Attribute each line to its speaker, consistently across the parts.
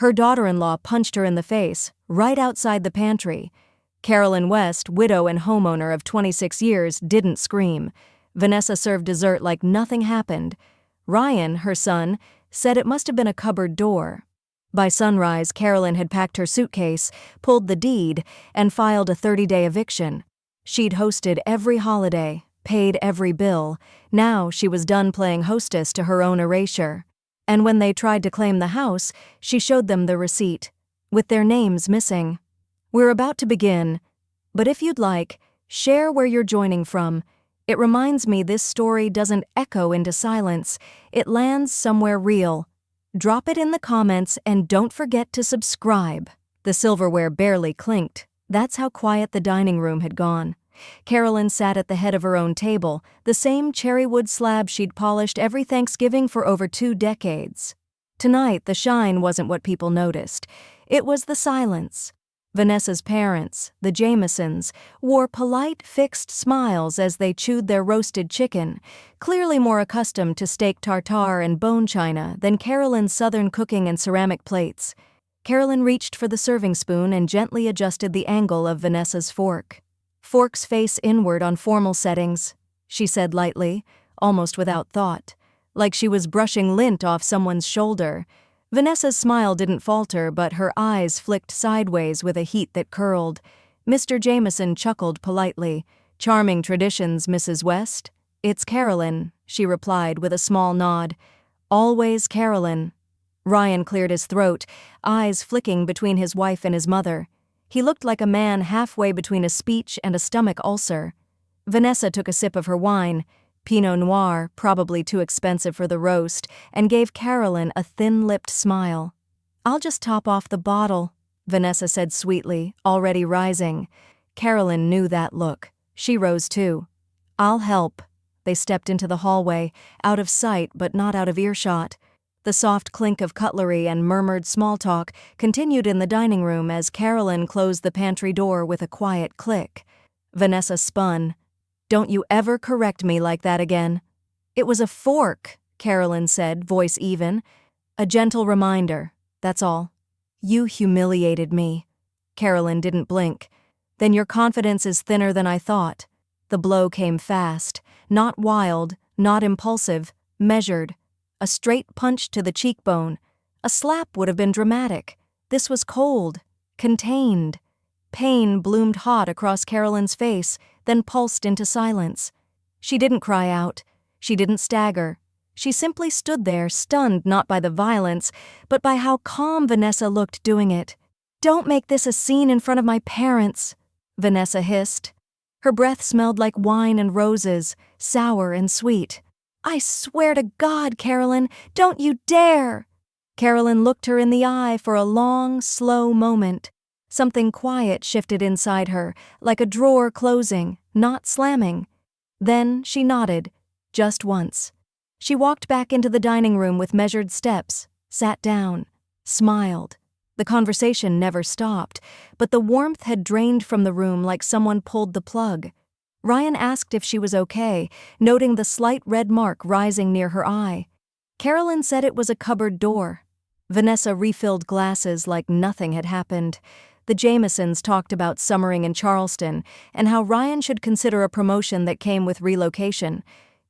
Speaker 1: Her daughter-in-law punched her in the face, right outside the pantry. Carolyn West, widow and homeowner of 26 years, didn't scream. Vanessa served dessert like nothing happened. Ryan, her son, said it must have been a cupboard door. By sunrise, Carolyn had packed her suitcase, pulled the deed, and filed a 30-day eviction. She'd hosted every holiday, paid every bill. Now she was done playing hostess to her own erasure. And when they tried to claim the house, she showed them the receipt, with their names missing. We're about to begin, but if you'd like, share where you're joining from. It reminds me this story doesn't echo into silence, it lands somewhere real. Drop it in the comments and don't forget to subscribe. The silverware barely clinked. That's how quiet the dining room had gone. Carolyn sat at the head of her own table, the same cherry wood slab she'd polished every Thanksgiving for over 2 decades. Tonight, the shine wasn't what people noticed. It was the silence. Vanessa's parents, the Jamesons, wore polite, fixed smiles as they chewed their roasted chicken, clearly more accustomed to steak tartare and bone china than Carolyn's southern cooking and ceramic plates. Carolyn reached for the serving spoon and gently adjusted the angle of Vanessa's fork. "Forks face inward on formal settings," she said lightly, almost without thought, like she was brushing lint off someone's shoulder. Vanessa's smile didn't falter, but her eyes flicked sideways with a heat that curled. Mr. Jameson chuckled politely. "Charming traditions, Mrs. West." "It's Carolyn," she replied with a small nod. "Always Carolyn." Ryan cleared his throat, eyes flicking between his wife and his mother. He looked like a man halfway between a speech and a stomach ulcer. Vanessa took a sip of her wine, Pinot Noir, probably too expensive for the roast, and gave Carolyn a thin-lipped smile. "I'll just top off the bottle," Vanessa said sweetly, already rising. Carolyn knew that look. She rose too. "I'll help." They stepped into the hallway, out of sight but not out of earshot. The soft clink of cutlery and murmured small talk continued in the dining room as Carolyn closed the pantry door with a quiet click. Vanessa spun. "Don't you ever correct me like that again." "It was a fork," Carolyn said, voice even. "A gentle reminder, that's all." "You humiliated me." Carolyn didn't blink. "Then your confidence is thinner than I thought." The blow came fast, not wild, not impulsive, measured. A straight punch to the cheekbone. A slap would have been dramatic. This was cold, contained. Pain bloomed hot across Carolyn's face, then pulsed into silence. She didn't cry out. She didn't stagger. She simply stood there, stunned not by the violence, but by how calm Vanessa looked doing it. "Don't make this a scene in front of my parents," Vanessa hissed. Her breath smelled like wine and roses, sour and sweet. "I swear to God, Carolyn, don't you dare!" Carolyn looked her in the eye for a long, slow moment. Something quiet shifted inside her, like a drawer closing, not slamming. Then she nodded, just once. She walked back into the dining room with measured steps, sat down, smiled. The conversation never stopped, but the warmth had drained from the room like someone pulled the plug. Ryan asked if she was okay, noting the slight red mark rising near her eye. Carolyn said it was a cupboard door. Vanessa refilled glasses like nothing had happened. The Jamesons talked about summering in Charleston and how Ryan should consider a promotion that came with relocation.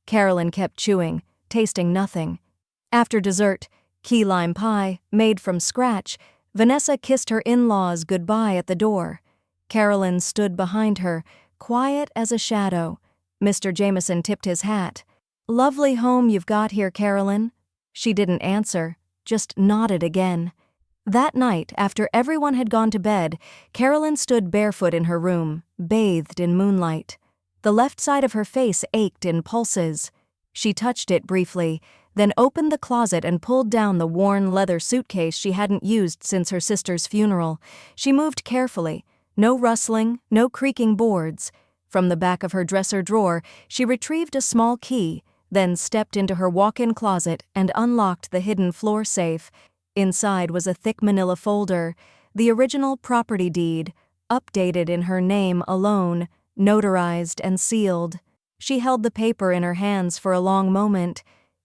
Speaker 1: Carolyn kept chewing, tasting nothing. After dessert, key lime pie, made from scratch, Vanessa kissed her in-laws goodbye at the door. Carolyn stood behind her, quiet as a shadow. Mr. Jameson tipped his hat. "Lovely home you've got here, Carolyn." She didn't answer, just nodded again. That night, after everyone had gone to bed, Carolyn stood barefoot in her room, bathed in moonlight. The left side of her face ached in pulses. She touched it briefly, then opened the closet and pulled down the worn leather suitcase she hadn't used since her sister's funeral. She moved carefully, no rustling, no creaking boards. From the back of her dresser drawer, she retrieved a small key, then stepped into her walk-in closet and unlocked the hidden floor safe. Inside was a thick manila folder, the original property deed, updated in her name alone, notarized and sealed. She held the paper in her hands for a long moment.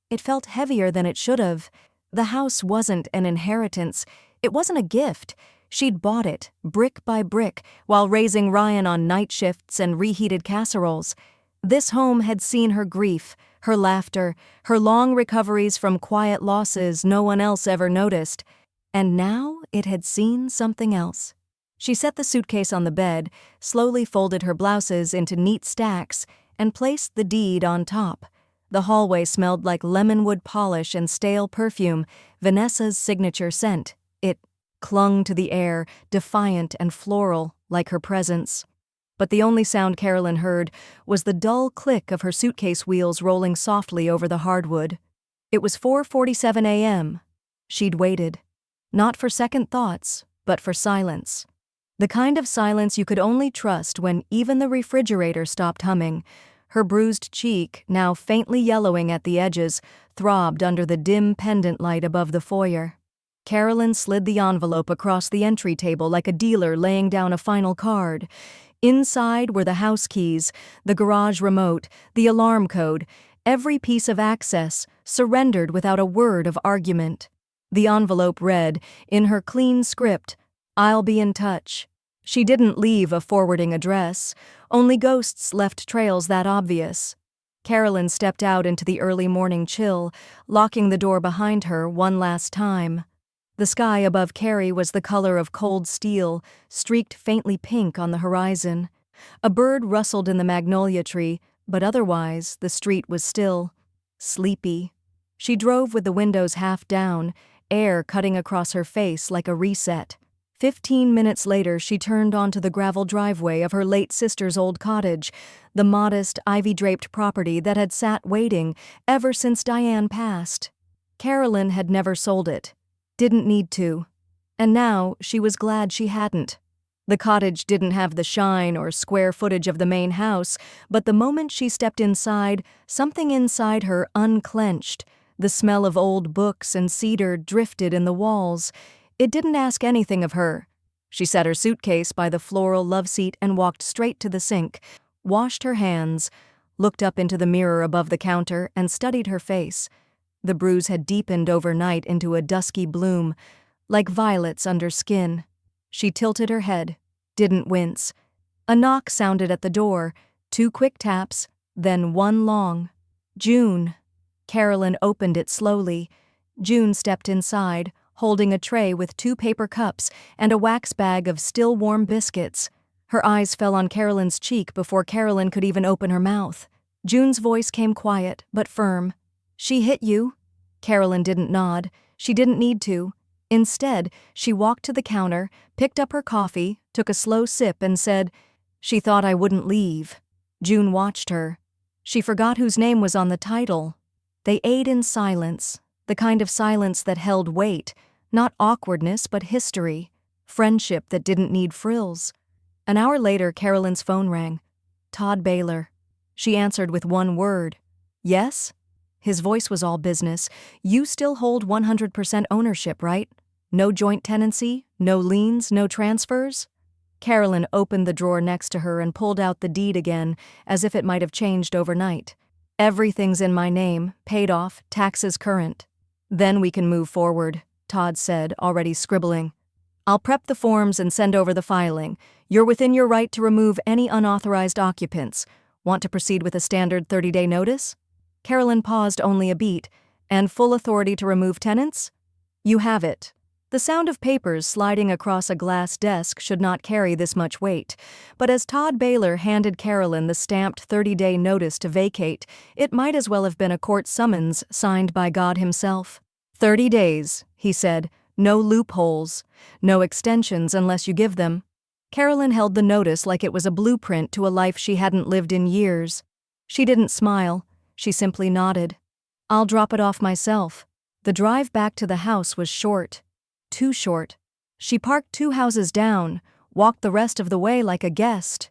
Speaker 1: It felt heavier than it should have. The house wasn't an inheritance. It wasn't a gift. She'd bought it, brick by brick, while raising Ryan on night shifts and reheated casseroles. This home had seen her grief, her laughter, her long recoveries from quiet losses no one else ever noticed. And now it had seen something else. She set the suitcase on the bed, slowly folded her blouses into neat stacks, and placed the deed on top. The hallway smelled like lemonwood polish and stale perfume, Vanessa's signature scent. It clung to the air, defiant and floral, like her presence. But the only sound Carolyn heard was the dull click of her suitcase wheels rolling softly over the hardwood. It was 4:47 a.m. She'd waited. Not for second thoughts, but for silence. The kind of silence you could only trust when even the refrigerator stopped humming. Her bruised cheek, now faintly yellowing at the edges, throbbed under the dim pendant light above the foyer. Carolyn slid the envelope across the entry table like a dealer laying down a final card. Inside were the house keys, the garage remote, the alarm code, every piece of access, surrendered without a word of argument. The envelope read, in her clean script, "I'll be in touch." She didn't leave a forwarding address. Only ghosts left trails that obvious. Carolyn stepped out into the early morning chill, locking the door behind her one last time. The sky above Carrie was the color of cold steel, streaked faintly pink on the horizon. A bird rustled in the magnolia tree, but otherwise the street was still. Sleepy. She drove with the windows half down, air cutting across her face like a reset. 15 minutes later, she turned onto the gravel driveway of her late sister's old cottage, the modest, ivy-draped property that had sat waiting ever since Diane passed. Carolyn had never sold it. Didn't need to. And now she was glad she hadn't. The cottage didn't have the shine or square footage of the main house, but the moment she stepped inside, something inside her unclenched. The smell of old books and cedar drifted in the walls. It didn't ask anything of her. She set her suitcase by the floral love seat and walked straight to the sink, washed her hands, looked up into the mirror above the counter, and studied her face. The bruise had deepened overnight into a dusky bloom, like violets under skin. She tilted her head, didn't wince. A knock sounded at the door, 2 quick taps, then 1 long. June. Carolyn opened it slowly. June stepped inside, holding a tray with 2 paper cups and a wax bag of still warm biscuits. Her eyes fell on Carolyn's cheek before Carolyn could even open her mouth. June's voice came quiet, but firm. "She hit you?" Carolyn didn't nod. She didn't need to. Instead, she walked to the counter, picked up her coffee, took a slow sip, and said, "She thought I wouldn't leave." June watched her. She forgot whose name was on the title. They ate in silence, the kind of silence that held weight, not awkwardness but history, friendship that didn't need frills. An hour later, Carolyn's phone rang. Todd Baylor. She answered with 1 word. "Yes?" His voice was all business. "You still hold 100% ownership, right? No joint tenancy, no liens, no transfers?" Carolyn opened the drawer next to her and pulled out the deed again, as if it might have changed overnight. "Everything's in my name, paid off, taxes current." "Then we can move forward," Todd said, already scribbling. "I'll prep the forms and send over the filing. You're within your right to remove any unauthorized occupants. Want to proceed with a standard 30-day notice?" Carolyn paused only a beat. "And full authority to remove tenants?" "You have it." The sound of papers sliding across a glass desk should not carry this much weight, but as Todd Baylor handed Carolyn the stamped 30-day notice to vacate, it might as well have been a court summons signed by God himself. 30 days, he said. No loopholes. No extensions unless you give them. Carolyn held the notice like it was a blueprint to a life she hadn't lived in years. She didn't smile. She simply nodded. "I'll drop it off myself." The drive back to the house was short. Too short. She parked 2 houses down, walked the rest of the way like a guest.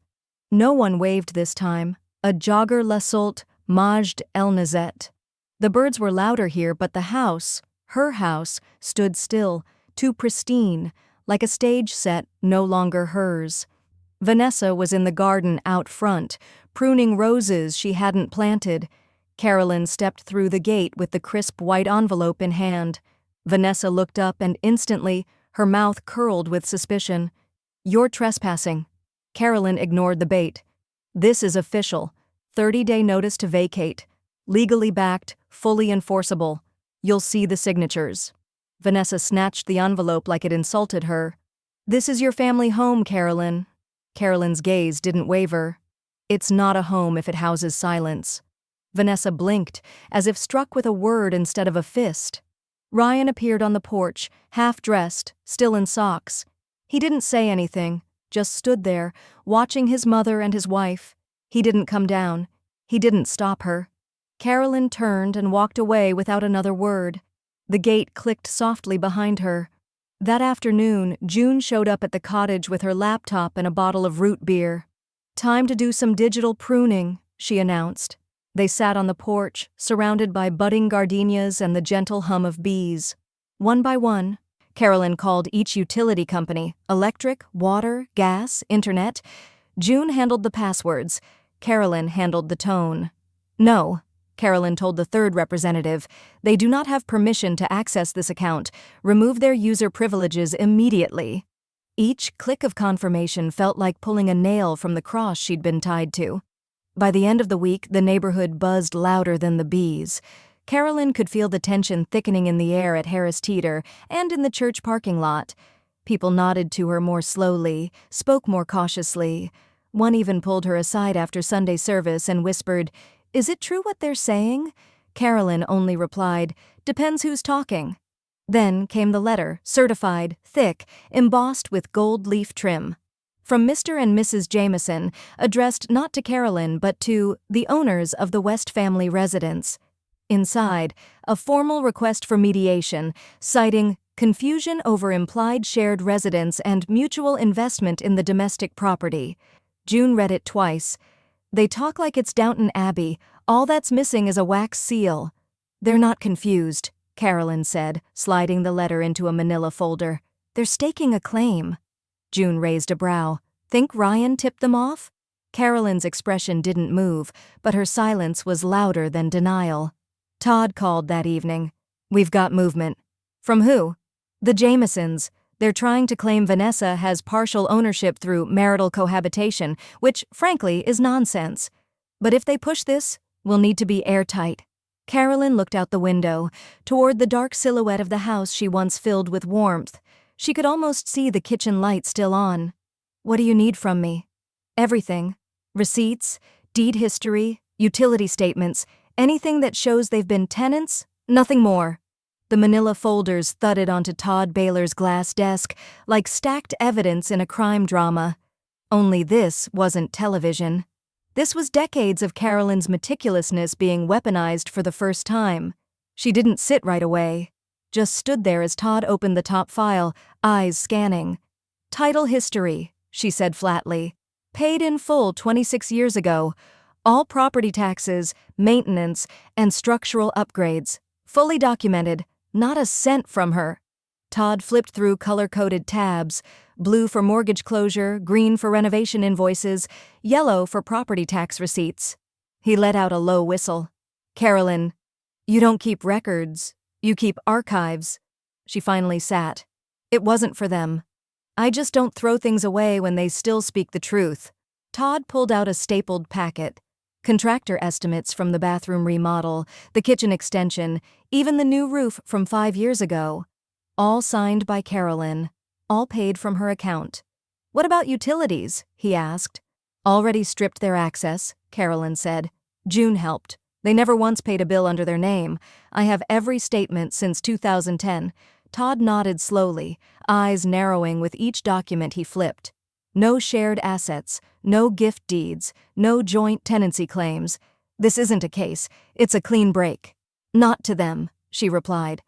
Speaker 1: No one waved this time. A jogger la solte, Majd el Nazet. The birds were louder here, but the house, her house, stood still, too pristine, like a stage set no longer hers. Vanessa was in the garden out front, pruning roses she hadn't planted. Carolyn stepped through the gate with the crisp white envelope in hand. Vanessa looked up and instantly, Her mouth curled with suspicion. "You're trespassing." Carolyn ignored the bait. "This is official. 30-day notice to vacate. Legally backed, fully enforceable. You'll see the signatures." Vanessa snatched the envelope like it insulted her. "This is your family home, Carolyn." Carolyn's gaze didn't waver. "It's not a home if it houses silence." Vanessa blinked, as if struck with a word instead of a fist. Ryan appeared on the porch, half-dressed, still in socks. He didn't say anything, just stood there, watching his mother and his wife. He didn't come down. He didn't stop her. Carolyn turned and walked away without another word. The gate clicked softly behind her. That afternoon, June showed up at the cottage with her laptop and a bottle of root beer. "Time to do some digital pruning," she announced. They sat on the porch, surrounded by budding gardenias and the gentle hum of bees. One by one, Carolyn called each utility company: electric, water, gas, internet. June handled the passwords. Carolyn handled the tone. "No," Carolyn told the third representative. "They do not have permission to access this account. Remove their user privileges immediately." Each click of confirmation felt like pulling a nail from the cross she'd been tied to. By the end of the week, the neighborhood buzzed louder than the bees. Carolyn could feel the tension thickening in the air at Harris Teeter and in the church parking lot. People nodded to her more slowly, spoke more cautiously. One even pulled her aside after Sunday service and whispered, "Is it true what they're saying?" Carolyn only replied, "Depends who's talking." Then came the letter, certified, thick, embossed with gold leaf trim. From Mr. and Mrs. Jameson, addressed not to Carolyn but to the owners of the West family residence. Inside, a formal request for mediation, citing confusion over implied shared residence and mutual investment in the domestic property. June read it twice. "They talk like it's Downton Abbey. All that's missing is a wax seal." "They're not confused," Carolyn said, sliding the letter into a manila folder. "They're staking a claim." June raised a brow. "Think Ryan tipped them off?" Carolyn's expression didn't move, but her silence was louder than denial. Todd called that evening. "We've got movement." "From who?" "The Jamesons. They're trying to claim Vanessa has partial ownership through marital cohabitation, which, frankly, is nonsense. But if they push this, we'll need to be airtight." Carolyn looked out the window, toward the dark silhouette of the house she once filled with warmth. She could almost see the kitchen light still on. "What do you need from me?" "Everything. Receipts, deed history, utility statements, anything that shows they've been tenants, nothing more." The manila folders thudded onto Todd Baylor's glass desk like stacked evidence in a crime drama. Only this wasn't television. This was decades of Carolyn's meticulousness being weaponized for the first time. She didn't sit right away. Just stood there as Todd opened the top file, eyes scanning. "Title history," she said flatly. "Paid in full 26 years ago. All property taxes, maintenance, and structural upgrades. Fully documented. Not a cent from her." Todd flipped through color-coded tabs, blue for mortgage closure, green for renovation invoices, yellow for property tax receipts. He let out a low whistle. "Carolyn, you don't keep records. You keep archives." She finally sat. "It wasn't for them. I just don't throw things away when they still speak the truth." Todd pulled out a stapled packet. Contractor estimates from the bathroom remodel, the kitchen extension, even the new roof from 5 years ago. All signed by Carolyn. All paid from her account. "What about utilities?" he asked. "Already stripped their access," Carolyn said. "June helped. They never once paid a bill under their name. I have every statement since 2010. Todd nodded slowly, eyes narrowing with each document he flipped. "No shared assets, no gift deeds, no joint tenancy claims. This isn't a case. It's a clean break." "Not to them," she replied.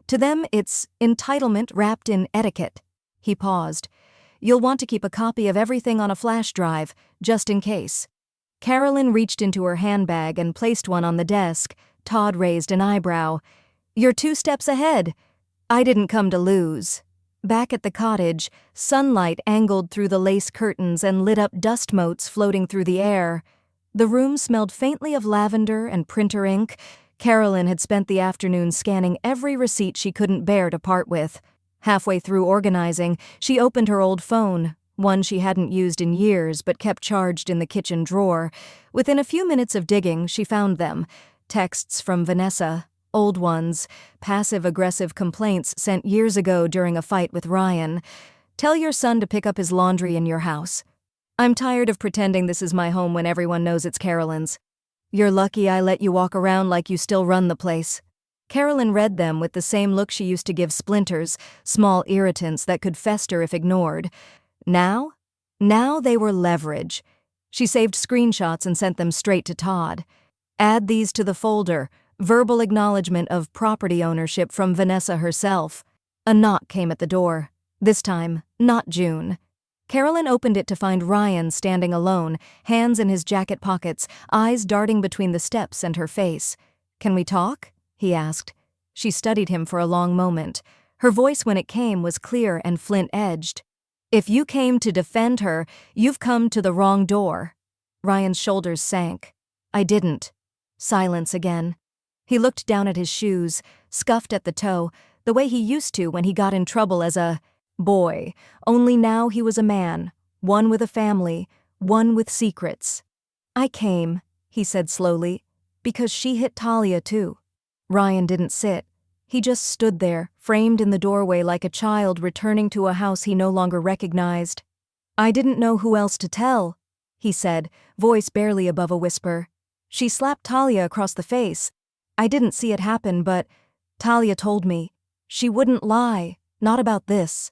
Speaker 1: "To them, it's entitlement wrapped in etiquette." He paused. "You'll want to keep a copy of everything on a flash drive, just in case." Carolyn reached into her handbag and placed one on the desk. Todd raised an eyebrow. "You're 2 steps ahead." "I didn't come to lose." Back at the cottage, sunlight angled through the lace curtains and lit up dust motes floating through the air. The room smelled faintly of lavender and printer ink. Carolyn had spent the afternoon scanning every receipt she couldn't bear to part with. Halfway through organizing, she opened her old phone, one she hadn't used in years but kept charged in the kitchen drawer. Within a few minutes of digging, she found them. Texts from Vanessa, old ones, passive-aggressive complaints sent years ago during a fight with Ryan. "Tell your son to pick up his laundry in your house. I'm tired of pretending this is my home when everyone knows it's Carolyn's. You're lucky I let you walk around like you still run the place." Carolyn read them with the same look she used to give Splinters, small irritants that could fester if ignored. Now they were leverage. She saved screenshots and sent them straight to Todd. "Add these to the folder. Verbal acknowledgement of property ownership from Vanessa herself." A knock came at the door. This time, not June. Carolyn opened it to find Ryan standing alone, hands in his jacket pockets, eyes darting between the steps and her face. "Can we talk?" he asked. She studied him for a long moment. Her voice when it came was clear and flint-edged. "If you came to defend her, you've come to the wrong door." Ryan's shoulders sank. "I didn't." Silence again. He looked down at his shoes, scuffed at the toe, the way he used to when he got in trouble as a boy, only now he was a man, one with a family, one with secrets. "I came," he said slowly, "because she hit Talia too." Ryan didn't sit. He just stood there, framed in the doorway like a child returning to a house he no longer recognized. "I didn't know who else to tell," he said, voice barely above a whisper. "She slapped Talia across the face. I didn't see it happen, but Talia told me. She wouldn't lie, not about this."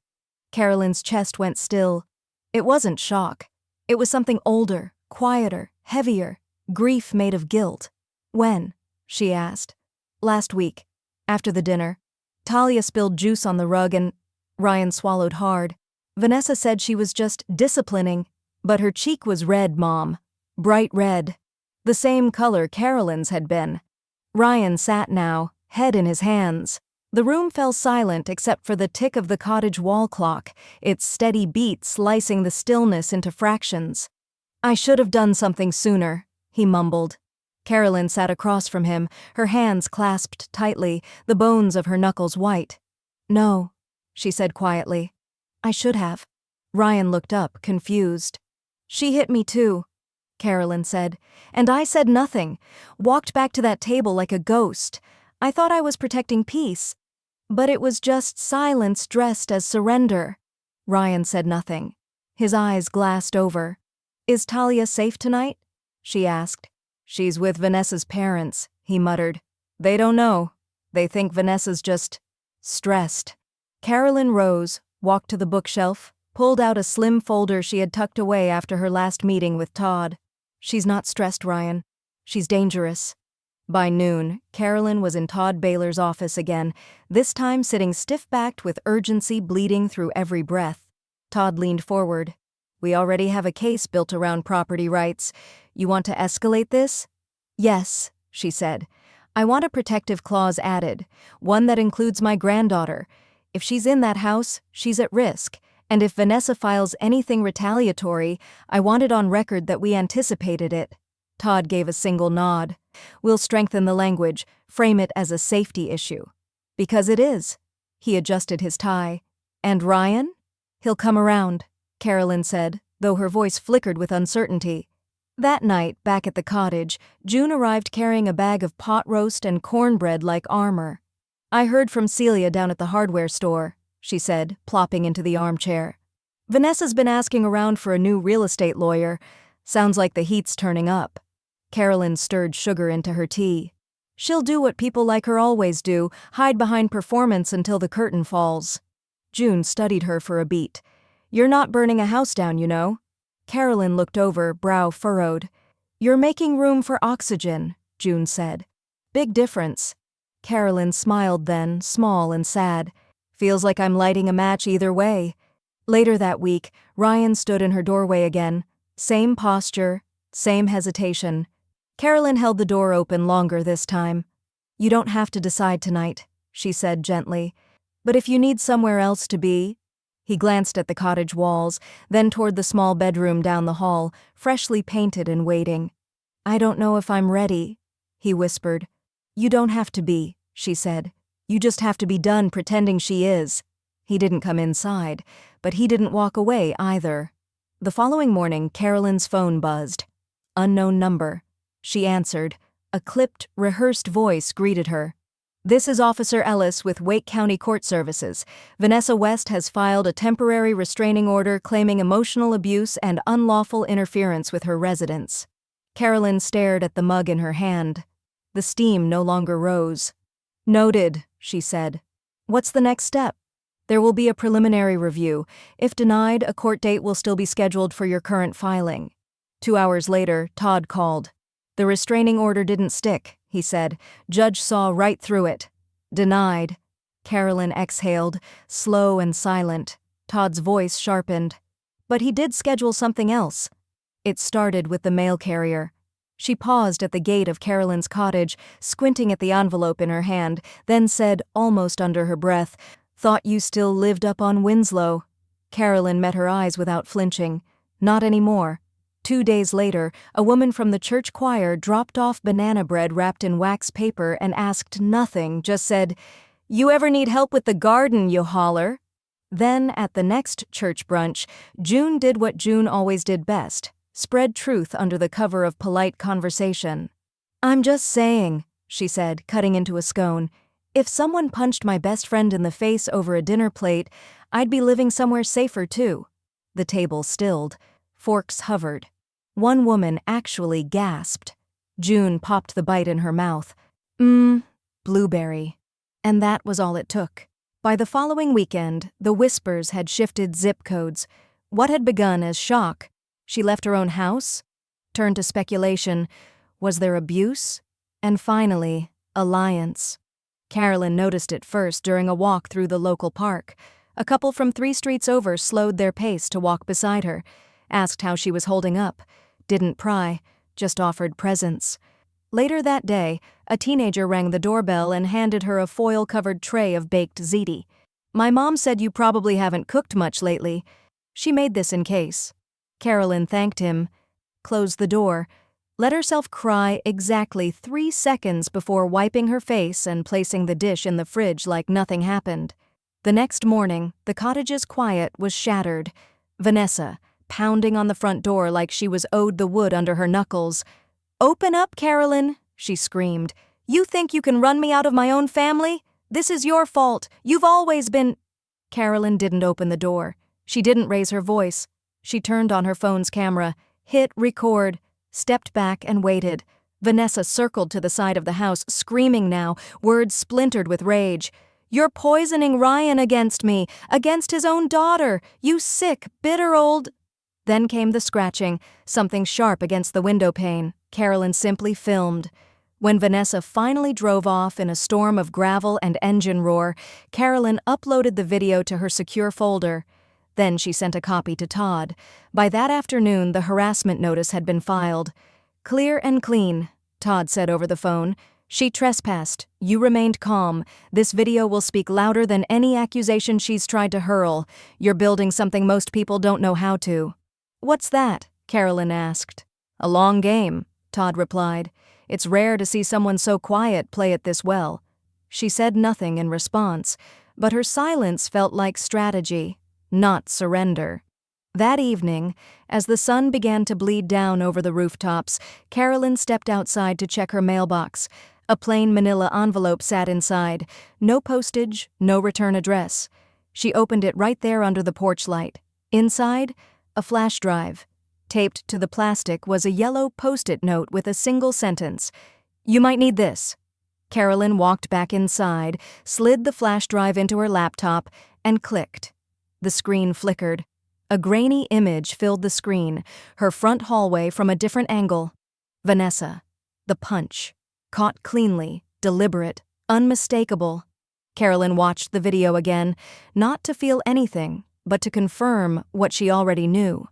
Speaker 1: Carolyn's chest went still. It wasn't shock. It was something older, quieter, heavier, grief made of guilt. "When?" she asked. "Last week, after the dinner. Talia spilled juice on the rug and—" Ryan swallowed hard. "Vanessa said she was just disciplining, but her cheek was red, Mom. Bright red. The same color Carolyn's had been." Ryan sat now, head in his hands. The room fell silent except for the tick of the cottage wall clock, its steady beat slicing the stillness into fractions. "I should have done something sooner," he mumbled. Carolyn sat across from him, her hands clasped tightly, the bones of her knuckles white. "No," she said quietly. "I should have." Ryan looked up, confused. "She hit me too," Carolyn said, "and I said nothing, walked back to that table like a ghost. I thought I was protecting peace. But it was just silence dressed as surrender." Ryan said nothing. His eyes glassed over. "Is Talia safe tonight?" she asked. "She's with Vanessa's parents," he muttered. "They don't know. They think Vanessa's just stressed." Carolyn rose, walked to the bookshelf, pulled out a slim folder she had tucked away after her last meeting with Todd. "She's not stressed, Ryan. She's dangerous." By noon, Carolyn was in Todd Baylor's office again, this time sitting stiff-backed with urgency bleeding through every breath. Todd leaned forward. "We already have a case built around property rights. You want to escalate this?" "Yes," she said. "I want a protective clause added, one that includes my granddaughter. If she's in that house, she's at risk, and if Vanessa files anything retaliatory, I want it on record that we anticipated it." Todd gave a single nod. "We'll strengthen the language, frame it as a safety issue." "Because it is." He adjusted his tie. "And Ryan?" "He'll come around," Carolyn said, though her voice flickered with uncertainty. That night, back at the cottage, June arrived carrying a bag of pot roast and cornbread like armor. "I heard from Celia down at the hardware store," she said, plopping into the armchair. "Vanessa's been asking around for a new real estate lawyer. Sounds like the heat's turning up." Carolyn stirred sugar into her tea. "She'll do what people like her always do, hide behind performance until the curtain falls." June studied her for a beat. "You're not burning a house down, you know." Carolyn looked over, brow furrowed. "You're making room for oxygen," June said. "Big difference." Carolyn smiled then, small and sad. "Feels like I'm lighting a match either way." Later that week, Ryan stood in her doorway again. Same posture, same hesitation. Carolyn held the door open longer this time. "You don't have to decide tonight," she said gently. "But if you need somewhere else to be—" He glanced at the cottage walls, then toward the small bedroom down the hall, freshly painted and waiting. "I don't know if I'm ready," he whispered. "You don't have to be," she said. "You just have to be done pretending she is." He didn't come inside, but he didn't walk away either. The following morning, Carolyn's phone buzzed. Unknown number. She answered. A clipped, rehearsed voice greeted her. "This is Officer Ellis with Wake County Court Services. Vanessa West has filed a temporary restraining order claiming emotional abuse and unlawful interference with her residence." Carolyn stared at the mug in her hand. The steam no longer rose. "Noted," she said. "What's the next step?" "There will be a preliminary review. If denied, a court date will still be scheduled for your current filing." 2 hours later, Todd called. "The restraining order didn't stick," he said. "Judge saw right through it." "Denied." Carolyn exhaled, slow and silent. Todd's voice sharpened. "But he did schedule something else." It started with the mail carrier. She paused at the gate of Carolyn's cottage, squinting at the envelope in her hand, then said, almost under her breath, "Thought you still lived up on Winslow." Carolyn met her eyes without flinching. "Not anymore." 2 days later, a woman from the church choir dropped off banana bread wrapped in wax paper and asked nothing, just said, "You ever need help with the garden, you holler?" Then, at the next church brunch, June did what June always did best, spread truth under the cover of polite conversation. "I'm just saying," she said, cutting into a scone, "if someone punched my best friend in the face over a dinner plate, I'd be living somewhere safer too." The table stilled. Forks hovered. One woman actually gasped. June popped the bite in her mouth. Blueberry. And that was all it took. By the following weekend, the whispers had shifted zip codes. What had begun as shock? She left her own house? Turned to speculation. Was there abuse? And finally, alliance. Carolyn noticed it first during a walk through the local park. A couple from 3 streets over slowed their pace to walk beside her. Asked how she was holding up. Didn't pry, just offered presence. Later that day, a teenager rang the doorbell and handed her a foil-covered tray of baked ziti. "My mom said you probably haven't cooked much lately. She made this in case." Carolyn thanked him, closed the door, let herself cry exactly 3 seconds before wiping her face and placing the dish in the fridge like nothing happened. The next morning, the cottage's quiet was shattered. Vanessa, pounding on the front door like she was owed the wood under her knuckles. "Open up, Carolyn," she screamed. "You think you can run me out of my own family? This is your fault. You've always been—" Carolyn didn't open the door. She didn't raise her voice. She turned on her phone's camera, hit record, stepped back and waited. Vanessa circled to the side of the house, screaming now, words splintered with rage. "You're poisoning Ryan against me, against his own daughter, you sick, bitter old—" Then came the scratching, something sharp against the window pane. Carolyn simply filmed. When Vanessa finally drove off in a storm of gravel and engine roar, Carolyn uploaded the video to her secure folder. Then she sent a copy to Todd. By that afternoon, the harassment notice had been filed. "Clear and clean," Todd said over the phone. "She trespassed. You remained calm. This video will speak louder than any accusation she's tried to hurl. You're building something most people don't know how to." "What's that?" Carolyn asked. "A long game," Todd replied. "It's rare to see someone so quiet play it this well." She said nothing in response, but her silence felt like strategy, not surrender. That evening, as the sun began to bleed down over the rooftops, Carolyn stepped outside to check her mailbox. A plain manila envelope sat inside. No postage, no return address. She opened it right there under the porch light. Inside, a flash drive. Taped to the plastic was a yellow Post-it note with a single sentence. "You might need this." Carolyn walked back inside, slid the flash drive into her laptop, and clicked. The screen flickered. A grainy image filled the screen, her front hallway from a different angle. Vanessa. The punch. Caught cleanly, deliberate, unmistakable. Carolyn watched the video again, not to feel anything, but to confirm what she already knew.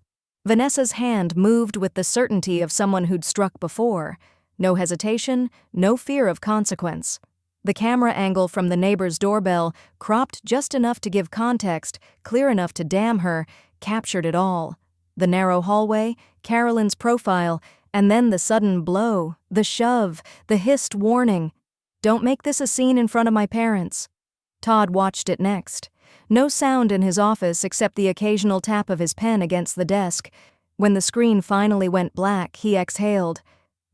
Speaker 1: Vanessa's hand moved with the certainty of someone who'd struck before. No hesitation, no fear of consequence. The camera angle from the neighbor's doorbell, cropped just enough to give context, clear enough to damn her, captured it all. The narrow hallway, Carolyn's profile, and then the sudden blow, the shove, the hissed warning. "Don't make this a scene in front of my parents." Todd watched it next. No sound in his office except the occasional tap of his pen against the desk. When the screen finally went black, he exhaled.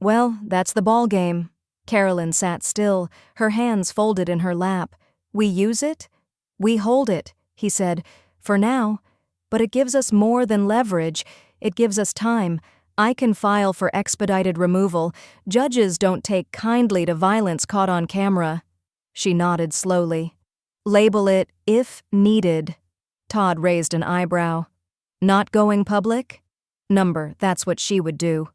Speaker 1: Well, that's the ball game. Carolyn sat still, her hands folded in her lap. We use it? We hold it, he said, for now. But it gives us more than leverage. It gives us time. I can file for expedited removal. Judges don't take kindly to violence caught on camera. She nodded slowly. Label it, if needed. Todd raised an eyebrow. Not going public? Number, that's what she would do.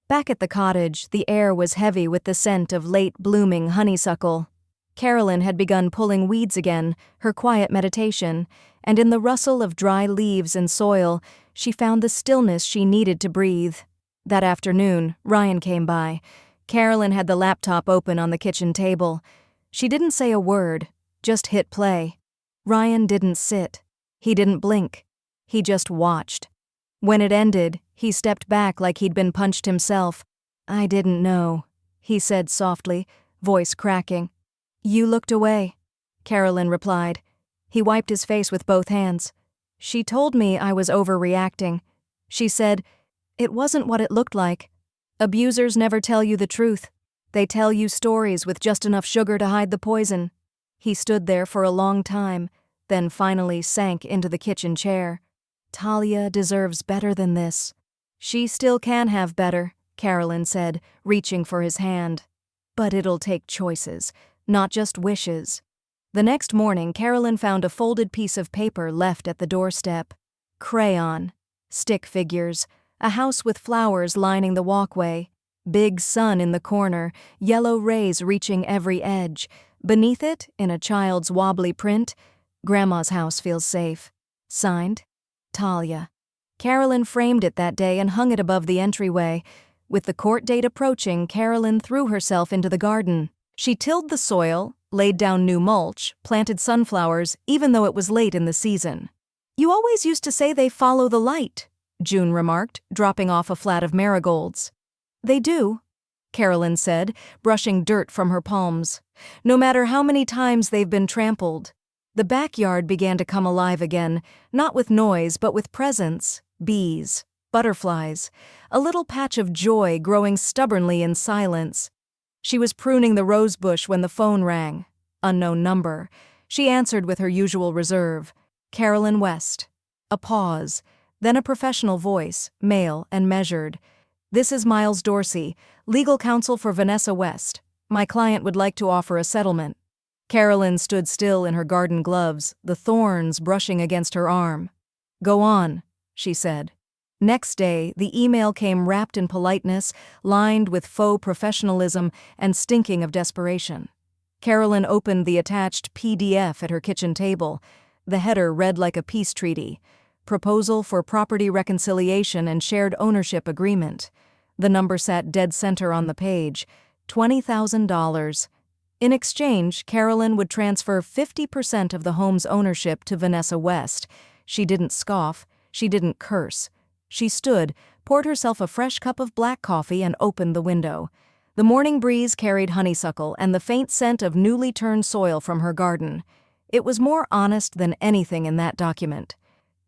Speaker 1: Back at the cottage, the air was heavy with the scent of late-blooming honeysuckle. Carolyn had begun pulling weeds again, her quiet meditation, and in the rustle of dry leaves and soil, she found the stillness she needed to breathe. That afternoon, Ryan came by. Carolyn had the laptop open on the kitchen table. She didn't say a word, just hit play. Ryan didn't sit. He didn't blink. He just watched. When it ended, he stepped back like he'd been punched himself. I didn't know, he said softly, voice cracking. You looked away, Carolyn replied. He wiped his face with both hands. She told me I was overreacting. She said, it wasn't what it looked like. Abusers never tell you the truth. They tell you stories with just enough sugar to hide the poison. He stood there for a long time, then finally sank into the kitchen chair. Talia deserves better than this. She still can have better, Carolyn said, reaching for his hand. But it'll take choices, not just wishes. The next morning, Carolyn found a folded piece of paper left at the doorstep. Crayon, stick figures, a house with flowers lining the walkway, big sun in the corner, yellow rays reaching every edge. Beneath it, in a child's wobbly print, Grandma's house feels safe. Signed, Talia. Carolyn framed it that day and hung it above the entryway. With the court date approaching, Carolyn threw herself into the garden. She tilled the soil, laid down new mulch, planted sunflowers, even though it was late in the season. You always used to say they follow the light, June remarked, dropping off a flat of marigolds. They do, Carolyn said, brushing dirt from her palms. No matter how many times they've been trampled. The backyard began to come alive again, not with noise but with presence. Bees, butterflies, a little patch of joy growing stubbornly in silence. She was pruning the rose bush when the phone rang. Unknown number. She answered with her usual reserve. Carolyn West. A pause, then a professional voice, male and measured. This is Miles Dorsey, legal counsel for Vanessa West. My client would like to offer a settlement. Carolyn stood still in her garden gloves, the thorns brushing against her arm. Go on, she said. Next day, the email came wrapped in politeness, lined with faux professionalism and stinking of desperation. Carolyn opened the attached PDF at her kitchen table. The header read like a peace treaty. Proposal for property reconciliation and shared ownership agreement. The number sat dead center on the page. $20,000. In exchange, Carolyn would transfer 50% of the home's ownership to Vanessa West. She didn't scoff. She didn't curse. She stood, poured herself a fresh cup of black coffee and opened the window. The morning breeze carried honeysuckle and the faint scent of newly turned soil from her garden. It was more honest than anything in that document.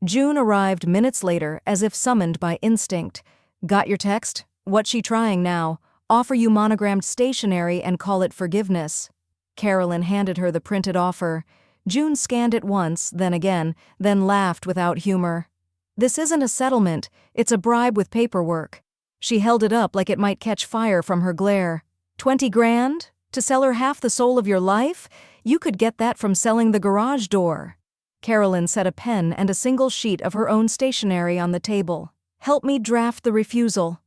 Speaker 1: June arrived minutes later as if summoned by instinct. Got your text? What's she trying now? Offer you monogrammed stationery and call it forgiveness. Carolyn handed her the printed offer. June scanned it once, then again, then laughed without humor. This isn't a settlement, it's a bribe with paperwork. She held it up like it might catch fire from her glare. 20 grand? To sell her half the soul of your life? You could get that from selling the garage door. Carolyn set a pen and a single sheet of her own stationery on the table. Help me draft the refusal.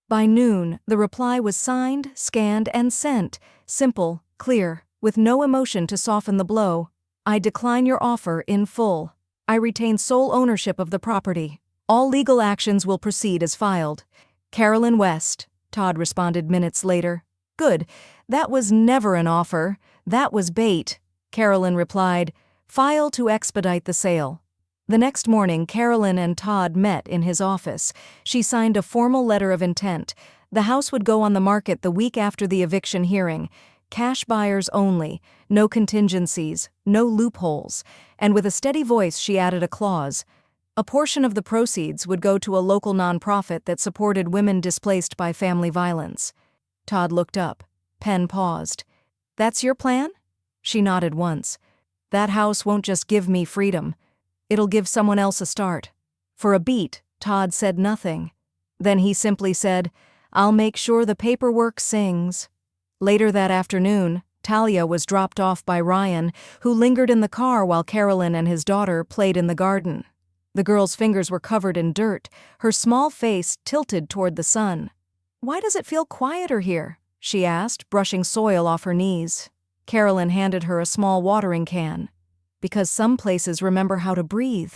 Speaker 1: By noon, the reply was signed, scanned, and sent. Simple, clear, with no emotion to soften the blow. I decline your offer in full. I retain sole ownership of the property. All legal actions will proceed as filed. Carolyn West, Todd responded minutes later. Good. That was never an offer. That was bait. Carolyn replied, file to expedite the sale. The next morning, Carolyn and Todd met in his office. She signed a formal letter of intent. The house would go on the market the week after the eviction hearing. Cash buyers only, no contingencies, no loopholes, and with a steady voice she added a clause. A portion of the proceeds would go to a local nonprofit that supported women displaced by family violence. Todd looked up. Pen paused. "That's your plan?" She nodded once. "That house won't just give me freedom. It'll give someone else a start." For a beat, Todd said nothing. Then he simply said, "I'll make sure the paperwork sings." Later that afternoon, Talia was dropped off by Ryan, who lingered in the car while Carolyn and his daughter played in the garden. The girl's fingers were covered in dirt, her small face tilted toward the sun. "Why does it feel quieter here?" she asked, brushing soil off her knees. Carolyn handed her a small watering can. "Because some places remember how to breathe."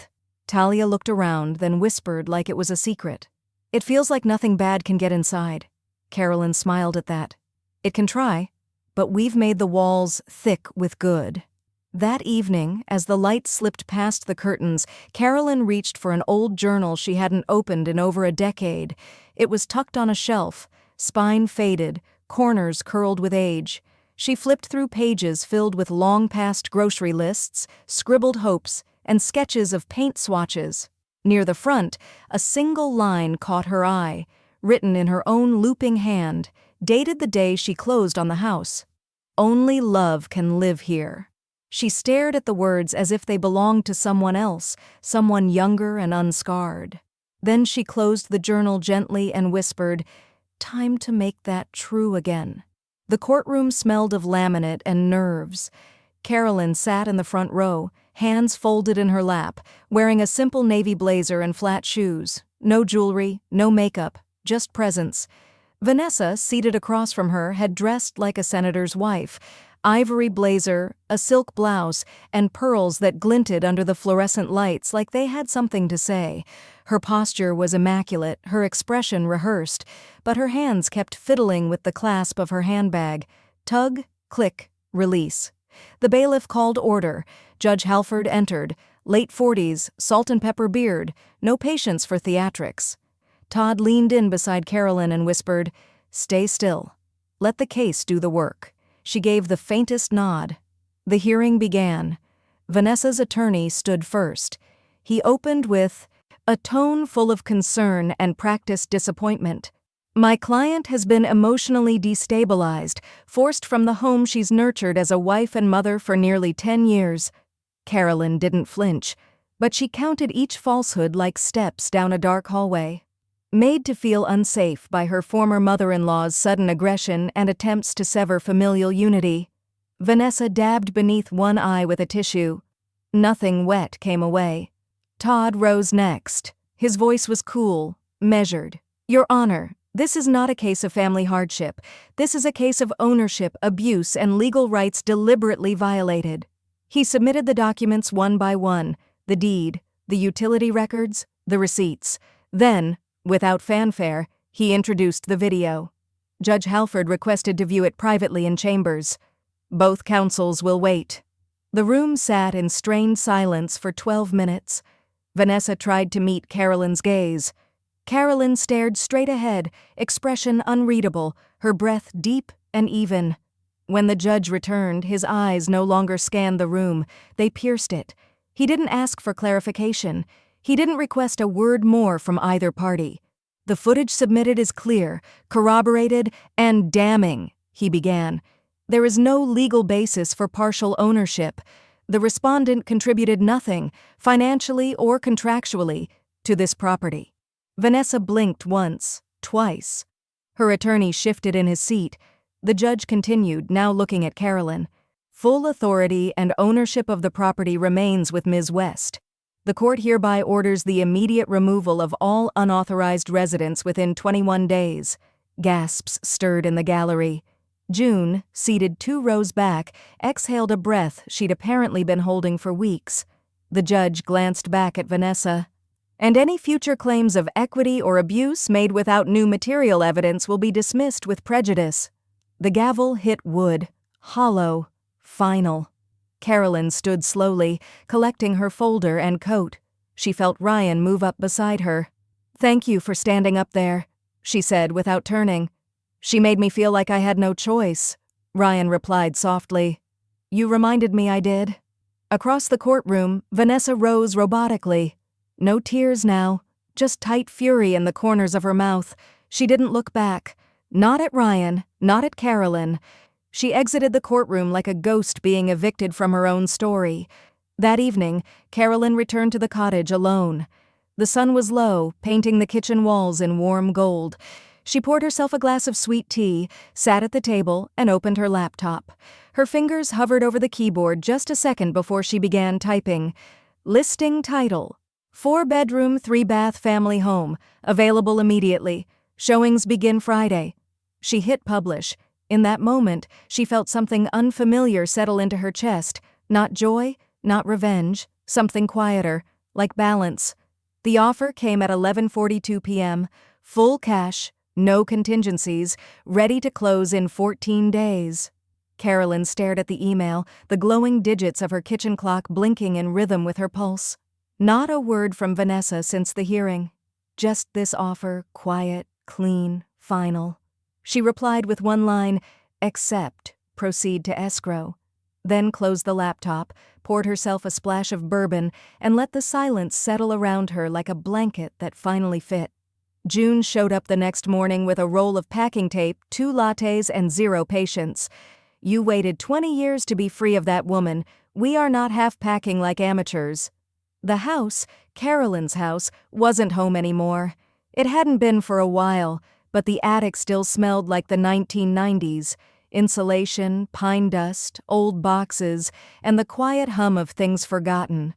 Speaker 1: Talia looked around, then whispered like it was a secret. "It feels like nothing bad can get inside." Carolyn smiled at that. "It can try, but we've made the walls thick with good." That evening, as the light slipped past the curtains, Carolyn reached for an old journal she hadn't opened in over a decade. It was tucked on a shelf, spine faded, corners curled with age. She flipped through pages filled with long-past grocery lists, scribbled hopes, and sketches of paint swatches. Near the front, a single line caught her eye, written in her own looping hand, dated the day she closed on the house. "Only love can live here." She stared at the words as if they belonged to someone else, someone younger and unscarred. Then she closed the journal gently and whispered, "Time to make that true again." The courtroom smelled of laminate and nerves. Carolyn sat in the front row, hands folded in her lap, wearing a simple navy blazer and flat shoes. No jewelry, no makeup, just presence. Vanessa, seated across from her, had dressed like a senator's wife. Ivory blazer, a silk blouse, and pearls that glinted under the fluorescent lights like they had something to say. Her posture was immaculate, her expression rehearsed, but her hands kept fiddling with the clasp of her handbag. Tug, click, release. The bailiff called order. Judge Halford entered, late 40s, salt and pepper beard, no patience for theatrics. Todd leaned in beside Carolyn and whispered, "Stay still. Let the case do the work." She gave the faintest nod. The hearing began. Vanessa's attorney stood first. He opened with a tone full of concern and practiced disappointment. "My client has been emotionally destabilized, forced from the home she's nurtured as a wife and mother for nearly 10 years. Carolyn didn't flinch, but she counted each falsehood like steps down a dark hallway. Made to feel unsafe by her former mother-in-law's sudden aggression and attempts to sever familial unity. Vanessa dabbed beneath one eye with a tissue. Nothing wet came away. Todd rose next. His voice was cool, measured. "Your Honor, this is not a case of family hardship. This is a case of ownership, abuse, and legal rights deliberately violated." He submitted the documents one by one, the deed, the utility records, the receipts. Then, without fanfare, he introduced the video. Judge Halford requested to view it privately in chambers. "Both counsels will wait." The room sat in strained silence for 12 minutes. Vanessa tried to meet Carolyn's gaze. Carolyn stared straight ahead, expression unreadable, her breath deep and even. When the judge returned, his eyes no longer scanned the room, they pierced it. He didn't ask for clarification. He didn't request a word more from either party. "The footage submitted is clear, corroborated, and damning," he began. "There is no legal basis for partial ownership. The respondent contributed nothing, financially or contractually, to this property." Vanessa blinked once, twice. Her attorney shifted in his seat. The judge continued, now looking at Carolyn. "Full authority and ownership of the property remains with Ms. West. The court hereby orders the immediate removal of all unauthorized residents within 21 days. Gasps stirred in the gallery. June, seated 2 rows back, exhaled a breath she'd apparently been holding for weeks. The judge glanced back at Vanessa. "And any future claims of equity or abuse made without new material evidence will be dismissed with prejudice." The gavel hit wood, hollow, final. Carolyn stood slowly, collecting her folder and coat. She felt Ryan move up beside her. "Thank you for standing up there," she said without turning. "She made me feel like I had no choice." Ryan replied softly. "You reminded me I did." Across the courtroom, Vanessa rose robotically. No tears now, just tight fury in the corners of her mouth. She didn't look back. Not at Ryan, not at Carolyn. She exited the courtroom like a ghost being evicted from her own story. That evening, Carolyn returned to the cottage alone. The sun was low, painting the kitchen walls in warm gold. She poured herself a glass of sweet tea, sat at the table, and opened her laptop. Her fingers hovered over the keyboard just a second before she began typing. Listing title: 4-bedroom, 3-bath family home, available immediately. Showings begin Friday. She hit publish. In that moment, she felt something unfamiliar settle into her chest. Not joy, not revenge, something quieter, like balance. The offer came at 11:42 p.m., full cash, no contingencies, ready to close in 14 days. Carolyn stared at the email, the glowing digits of her kitchen clock blinking in rhythm with her pulse. Not a word from Vanessa since the hearing. Just this offer, quiet, clean, final. She replied with one line, "Accept, proceed to escrow." Then closed the laptop, poured herself a splash of bourbon, and let the silence settle around her like a blanket that finally fit. June showed up the next morning with a roll of packing tape, 2 lattes, and 0 patience. "You waited 20 years to be free of that woman. We are not half-packing like amateurs." The house, Carolyn's house, wasn't home anymore. It hadn't been for a while, but the attic still smelled like the 1990s. Insulation, pine dust, old boxes, and the quiet hum of things forgotten.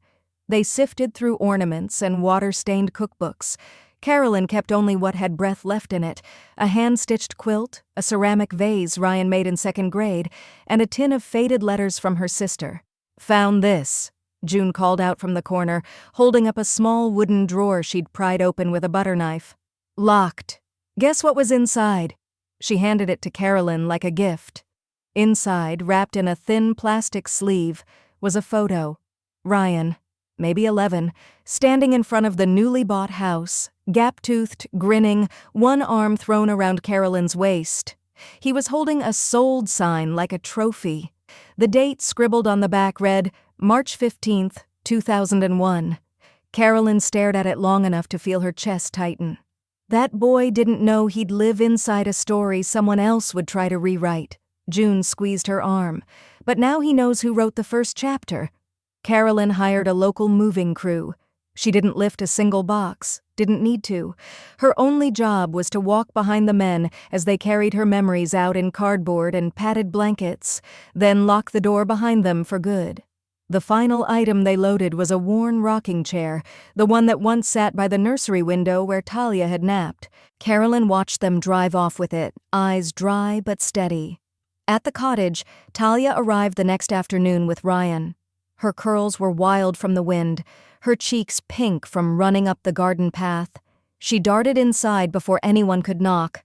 Speaker 1: They sifted through ornaments and water-stained cookbooks. Carolyn kept only what had breath left in it: a hand-stitched quilt, a ceramic vase Ryan made in 2nd grade, and a tin of faded letters from her sister. "Found this," June called out from the corner, holding up a small wooden drawer she'd pried open with a butter knife. "Locked. Guess what was inside?" She handed it to Carolyn like a gift. Inside, wrapped in a thin plastic sleeve, was a photo. Ryan, maybe 11, standing in front of the newly bought house, gap-toothed, grinning, one arm thrown around Carolyn's waist. He was holding a sold sign like a trophy. The date scribbled on the back read, March 15th, 2001. Carolyn stared at it long enough to feel her chest tighten. That boy didn't know he'd live inside a story someone else would try to rewrite. June squeezed her arm. But now he knows who wrote the first chapter. Carolyn hired a local moving crew. She didn't lift a single box, didn't need to. Her only job was to walk behind the men as they carried her memories out in cardboard and padded blankets, then lock the door behind them for good. The final item they loaded was a worn rocking chair, the one that once sat by the nursery window where Talia had napped. Carolyn watched them drive off with it, eyes dry but steady. At the cottage, Talia arrived the next afternoon with Ryan. Her curls were wild from the wind, her cheeks pink from running up the garden path. She darted inside before anyone could knock.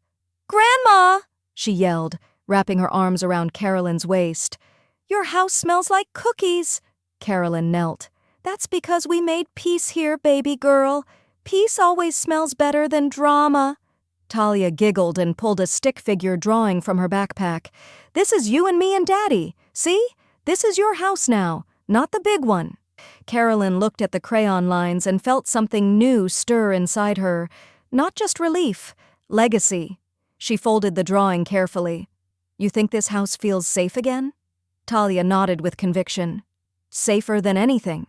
Speaker 1: "Grandma!" she yelled, wrapping her arms around Carolyn's waist. "Your house smells like cookies." Carolyn knelt. "That's because we made peace here, baby girl. Peace always smells better than drama." Talia giggled and pulled a stick figure drawing from her backpack. "This is you and me and Daddy. See? This is your house now, not the big one." Carolyn looked at the crayon lines and felt something new stir inside her. Not just relief, legacy. She folded the drawing carefully. "You think this house feels safe again?" Talia nodded with conviction. "Safer than anything."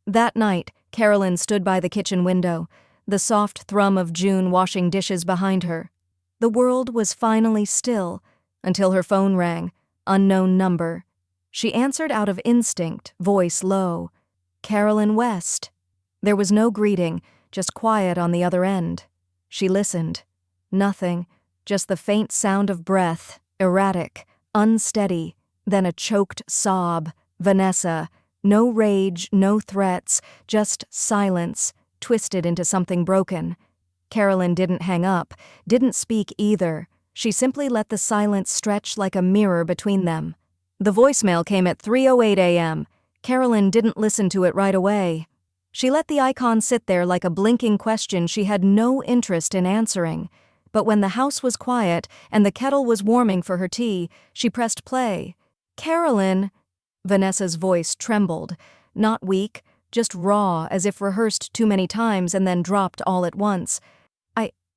Speaker 1: That night, Carolyn stood by the kitchen window, the soft thrum of June washing dishes behind her. The world was finally still, until her phone rang, unknown number. She answered out of instinct, voice low. Carolyn West. There was no greeting, just quiet on the other end. She listened. Nothing, just the faint sound of breath, erratic, unsteady, then a choked sob. Vanessa. No rage, no threats, just silence, twisted into something broken. Carolyn didn't hang up, didn't speak either. She simply let the silence stretch like a mirror between them. The voicemail came at 3:08 a.m. Carolyn didn't listen to it right away. She let the icon sit there like a blinking question she had no interest in answering. But when the house was quiet and the kettle was warming for her tea, she pressed play. "Carolyn," Vanessa's voice trembled, not weak, just raw, as if rehearsed too many times and then dropped all at once.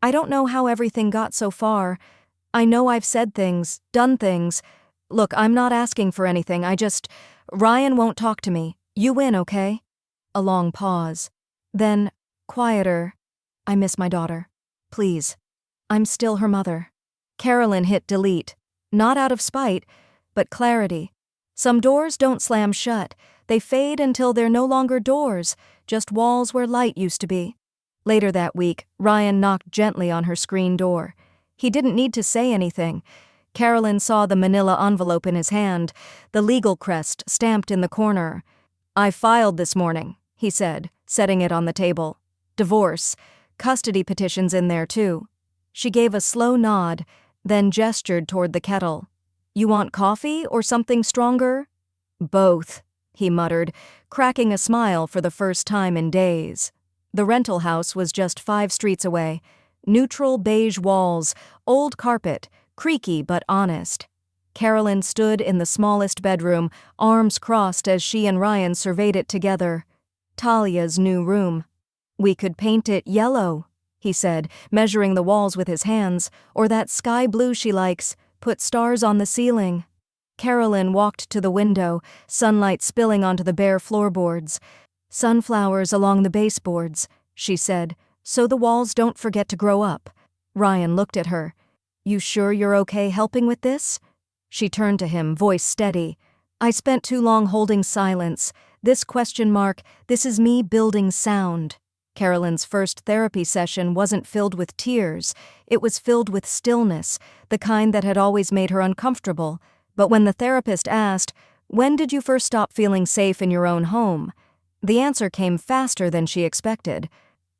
Speaker 1: I don't know how everything got so far. I know I've said things, done things. Look, I'm not asking for anything, Ryan won't talk to me. You win, okay?" A long pause. Then, quieter, "I miss my daughter. Please. I'm still her mother." Carolyn hit delete, not out of spite, but clarity. Some doors don't slam shut. They fade until they're no longer doors, just walls where light used to be. Later that week, Ryan knocked gently on her screen door. He didn't need to say anything. Carolyn saw the manila envelope in his hand, the legal crest stamped in the corner. "I filed this morning," he said, setting it on the table. "Divorce. Custody petitions in there, too." She gave a slow nod, then gestured toward the kettle. "You want coffee or something stronger?" "Both," he muttered, cracking a smile for the first time in days. The rental house was just 5 streets away. Neutral beige walls, old carpet, creaky but honest. Carolyn stood in the smallest bedroom, arms crossed as she and Ryan surveyed it together. Talia's new room. "We could paint it yellow," he said, measuring the walls with his hands, "or that sky blue she likes, put stars on the ceiling." Carolyn walked to the window, sunlight spilling onto the bare floorboards. "Sunflowers along the baseboards," she said, "so the walls don't forget to grow up." Ryan looked at her. "You sure you're okay helping with this?" She turned to him, voice steady. "I spent too long holding silence. This ? This is me building sound." Carolyn's first therapy session wasn't filled with tears. It was filled with stillness, the kind that had always made her uncomfortable. But when the therapist asked, "When did you first stop feeling safe in your own home?" the answer came faster than she expected.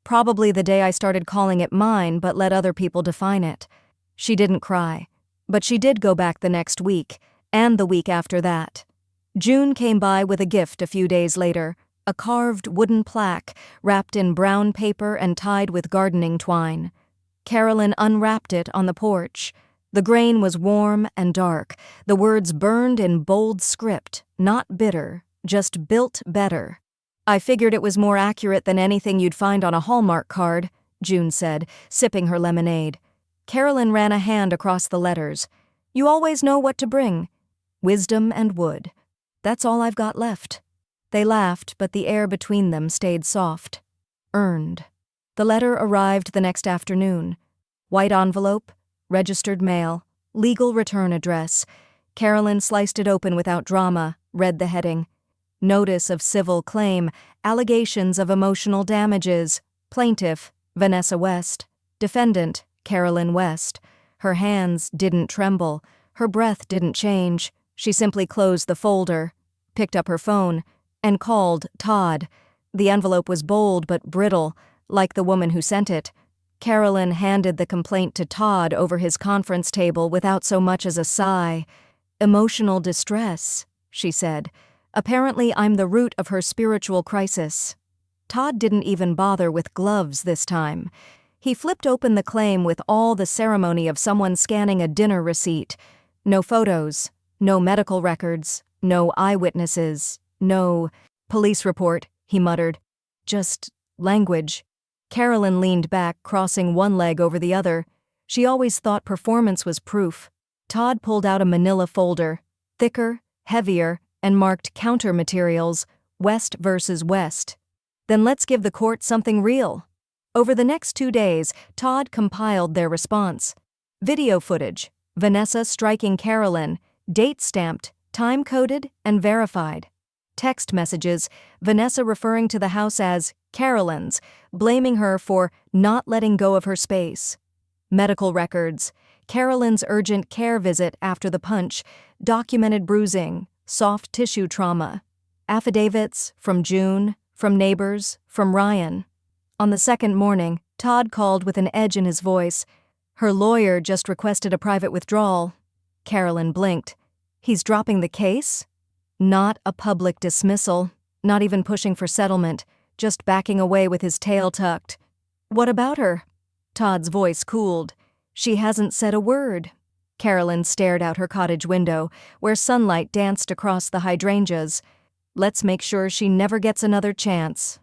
Speaker 1: "Probably the day I started calling it mine but let other people define it." She didn't cry. But she did go back the next week, and the week after that. June came by with a gift a few days later, a carved wooden plaque wrapped in brown paper and tied with gardening twine. Carolyn unwrapped it on the porch. The grain was warm and dark, the words burned in bold script, not bitter, just built better. "I figured it was more accurate than anything you'd find on a Hallmark card," June said, sipping her lemonade. Carolyn ran a hand across the letters. "You always know what to bring. Wisdom and wood. That's all I've got left." They laughed, but the air between them stayed soft. Earned. The letter arrived the next afternoon. White envelope, registered mail, legal return address. Carolyn sliced it open without drama, read the heading. Notice of civil claim, allegations of emotional damages. Plaintiff, Vanessa West. Defendant, Carolyn West. Her hands didn't tremble. Her breath didn't change. She simply closed the folder, picked up her phone, and called Todd. The envelope was bold but brittle, like the woman who sent it. Carolyn handed the complaint to Todd over his conference table without so much as a sigh. "Emotional distress," she said. "Apparently I'm the root of her spiritual crisis." Todd didn't even bother with gloves this time. He flipped open the claim with all the ceremony of someone scanning a dinner receipt. No photos, no medical records, no eyewitnesses, no police report, he muttered. Just language. Carolyn leaned back, crossing one leg over the other. She always thought performance was proof. Todd pulled out a manila folder, thicker, heavier, and marked counter materials, West versus West. "Then let's give the court something real." Over the next 2 days, Todd compiled their response. Video footage, Vanessa striking Carolyn, date stamped, time-coded, and verified. Text messages, Vanessa referring to the house as Carolyn's, blaming her for not letting go of her space. Medical records, Carolyn's urgent care visit after the punch, documented bruising, soft tissue trauma. Affidavits from June, from neighbors, from Ryan. On the second morning, Todd called with an edge in his voice. "Her lawyer just requested a private withdrawal." Carolyn blinked. "He's dropping the case?" Not a public dismissal, not even pushing for settlement, just backing away with his tail tucked. "What about her?" Todd's voice cooled. She hasn't said a word. Carolyn stared out her cottage window, where sunlight danced across the hydrangeas. Let's make sure she never gets another chance.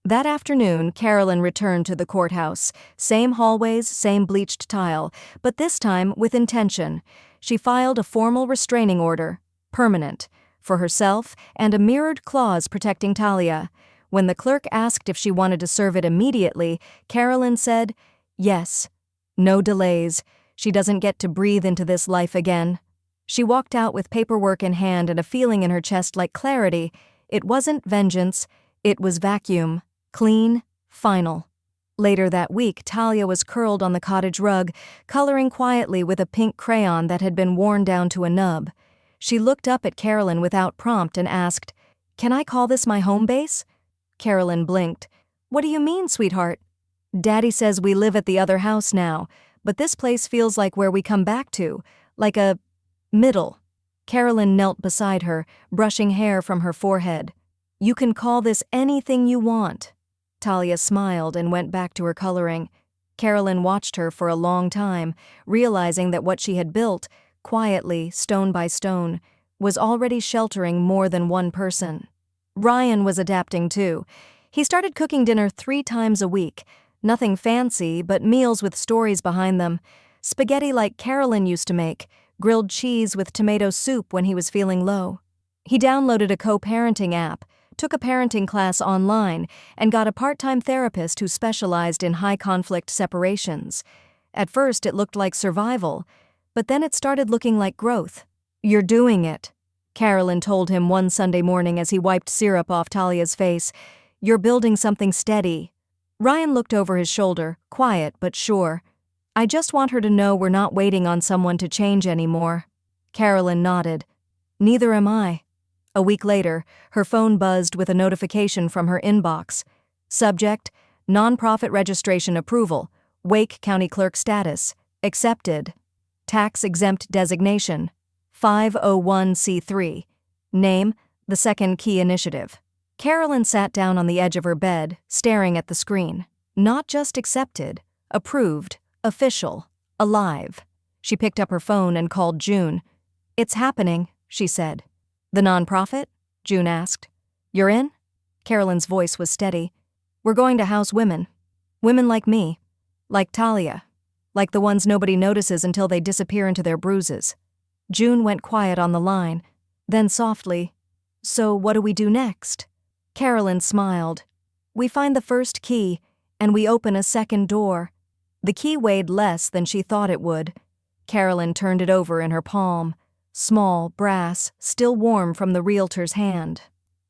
Speaker 1: That afternoon, Carolyn returned to the courthouse. Same hallways, same bleached tile, but this time with intention. She filed a formal restraining order, permanent, for herself and a mirrored clause protecting Talia. When the clerk asked if she wanted to serve it immediately, Carolyn said, yes. No delays. She doesn't get to breathe into this life again. She walked out with paperwork in hand and a feeling in her chest like clarity. It wasn't vengeance, it was vacuum. Clean, final. Later that week, Talia was curled on the cottage rug, coloring quietly with a pink crayon that had been worn down to a nub. She looked up at Carolyn without prompt and asked, "Can I call this my home base?" Carolyn blinked. "What do you mean, sweetheart?" "Daddy says we live at the other house now, but this place feels like where we come back to, like a middle." Carolyn knelt beside her, brushing hair from her forehead. "You can call this anything you want." Talia smiled and went back to her coloring. Carolyn watched her for a long time, realizing that what she had built, quietly, stone by stone, was already sheltering more than one person. Ryan was adapting too. He started cooking dinner 3 times a week. Nothing fancy, but meals with stories behind them. Spaghetti like Carolyn used to make, grilled cheese with tomato soup when he was feeling low. He downloaded a co-parenting app, took a parenting class online, and got a part-time therapist who specialized in high-conflict separations. At first, it looked like survival, but then it started looking like growth. "You're doing it," Carolyn told him one Sunday morning as he wiped syrup off Talia's face. "You're building something steady." Ryan looked over his shoulder, quiet but sure. "I just want her to know we're not waiting on someone to change anymore." Carolyn nodded. "Neither am I." A week later, her phone buzzed with a notification from her inbox. Subject: Nonprofit registration approval. Wake County Clerk status. Accepted. Tax-exempt designation. 501c3. Name: The Second Key Initiative. Carolyn sat down on the edge of her bed, staring at the screen. Not just accepted, approved, official, alive. She picked up her phone and called June. "It's happening," she said. "The nonprofit?" June asked. "You're in?" Carolyn's voice was steady. "We're going to house women. Women like me. Like Talia. Like the ones nobody notices until they disappear into their bruises." June went quiet on the line. Then softly, "So what do we do next?" Carolyn smiled. "We find the first key, and we open a second door." The key weighed less than she thought it would. Carolyn turned it over in her palm. Small, brass, still warm from the realtor's hand.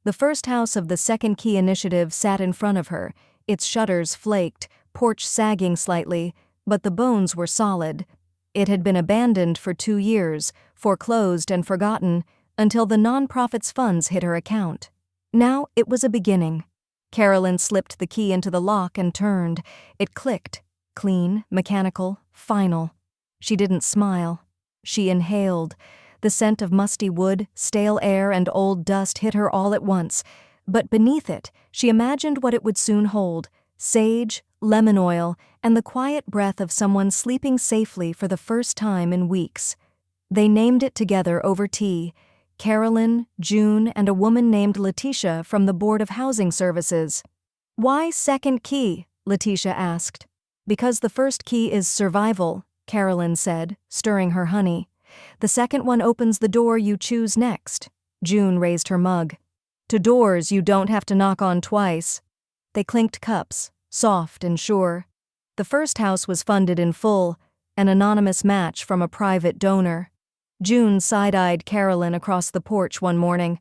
Speaker 1: The first house of the Second Key Initiative sat in front of her, its shutters flaked, porch sagging slightly, but the bones were solid. It had been abandoned for 2 years, foreclosed and forgotten, until the nonprofit's funds hit her account. Now it was a beginning. Carolyn slipped the key into the lock and turned. It clicked, clean, mechanical, final. She didn't smile. She inhaled. The scent of musty wood, stale air, and old dust hit her all at once. But beneath it, she imagined what it would soon hold: sage, lemon oil, and the quiet breath of someone sleeping safely for the first time in weeks. They named it together over tea: Carolyn, June, and a woman named Letitia from the Board of Housing Services. "Why Second Key?" Letitia asked. "Because the first key is survival," Carolyn said, stirring her honey. "The second one opens the door you choose next." June raised her mug. "To doors you don't have to knock on twice." They clinked cups, soft and sure. The first house was funded in full, an anonymous match from a private donor. June side-eyed Carolyn across the porch one morning.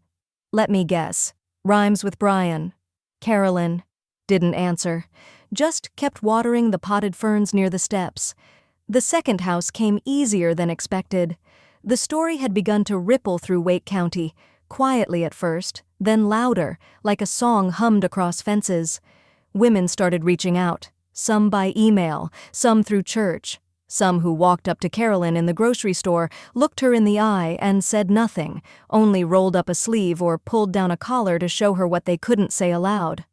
Speaker 1: "Let me guess. Rhymes with Brian." Carolyn didn't answer, just kept watering the potted ferns near the steps. The second house came easier than expected. The story had begun to ripple through Wake County, quietly at first, then louder, like a song hummed across fences. Women started reaching out, some by email, some through church. Some who walked up to Carolyn in the grocery store, looked her in the eye and said nothing, only rolled up a sleeve or pulled down a collar to show her what they couldn't say aloud.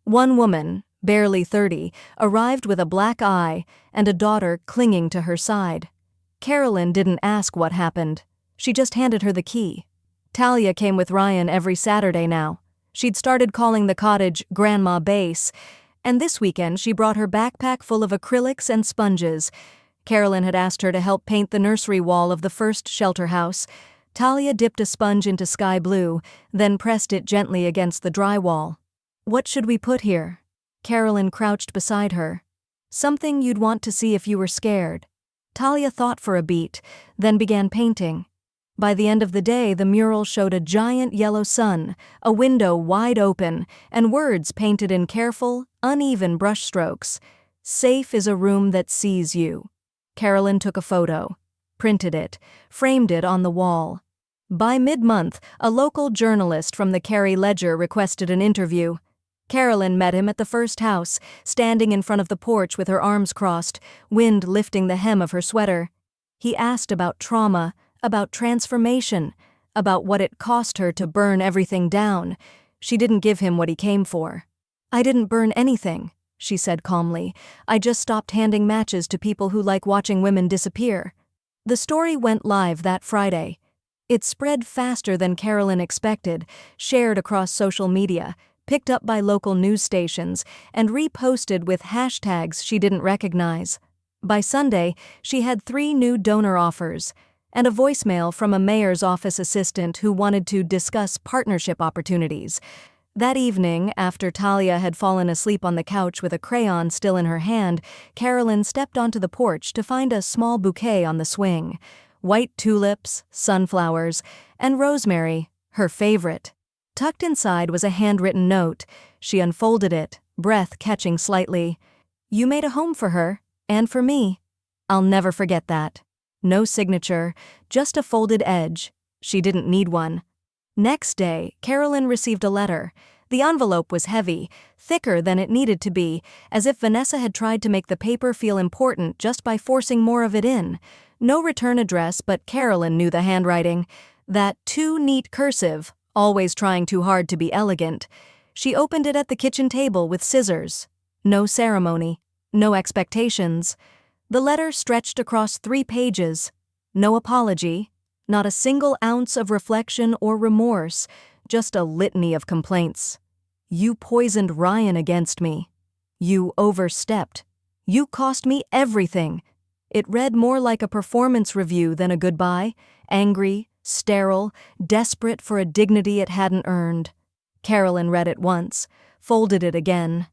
Speaker 1: One woman, barely 30, arrived with a black eye and a daughter clinging to her side. Carolyn didn't ask what happened. She just handed her the key. Talia came with Ryan every Saturday now. She'd started calling the cottage Grandma Base, and this weekend she brought her backpack full of acrylics and sponges. Carolyn had asked her to help paint the nursery wall of the first shelter house. Talia dipped a sponge into sky blue, then pressed it gently against the drywall. "What should we put here?" Carolyn crouched beside her. "Something you'd want to see if you were scared." Talia thought for a beat, then began painting. By the end of the day, the mural showed a giant yellow sun, a window wide open, and words painted in careful, uneven brushstrokes. "Safe is a room that sees you." Carolyn took a photo, printed it, framed it on the wall. By mid-month, a local journalist from the Cary Ledger requested an interview. Carolyn met him at the first house, standing in front of the porch with her arms crossed, wind lifting the hem of her sweater. He asked about trauma, about transformation, about what it cost her to burn everything down. She didn't give him what he came for. "I didn't burn anything," she said calmly. "I just stopped handing matches to people who like watching women disappear." The story went live that Friday. It spread faster than Carolyn expected, shared across social media, picked up by local news stations, and reposted with hashtags she didn't recognize. By Sunday, she had 3 new donor offers, and a voicemail from a mayor's office assistant who wanted to discuss partnership opportunities. That evening, after Talia had fallen asleep on the couch with a crayon still in her hand, Carolyn stepped onto the porch to find a small bouquet on the swing. White tulips, sunflowers, and rosemary, her favorite. Tucked inside was a handwritten note. She unfolded it, breath catching slightly. "You made a home for her, and for me. I'll never forget that." No signature, just a folded edge. She didn't need one. Next day, Carolyn received a letter. The envelope was heavy, thicker than it needed to be, as if Vanessa had tried to make the paper feel important just by forcing more of it in. No return address, but Carolyn knew the handwriting. That too neat cursive, always trying too hard to be elegant. She opened it at the kitchen table with scissors. No ceremony, no expectations. The letter stretched across 3 pages. No apology, not a single ounce of reflection or remorse, just a litany of complaints. "You poisoned Ryan against me. You overstepped. You cost me everything." It read more like a performance review than a goodbye, angry, sterile, desperate for a dignity it hadn't earned. Carolyn read it once, folded it again,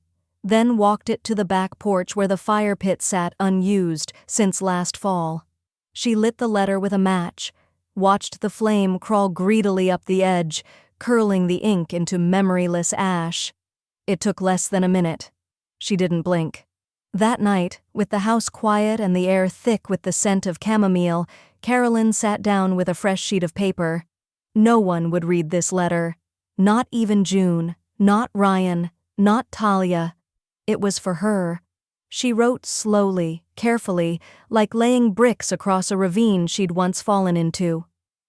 Speaker 1: then walked it to the back porch where the fire pit sat unused since last fall. She lit the letter with a match, watched the flame crawl greedily up the edge, curling the ink into memoryless ash. It took less than a minute. She didn't blink. That night, with the house quiet and the air thick with the scent of chamomile, Carolyn sat down with a fresh sheet of paper. No one would read this letter. Not even June, not Ryan, not Talia. It was for her. She wrote slowly, carefully, like laying bricks across a ravine she'd once fallen into.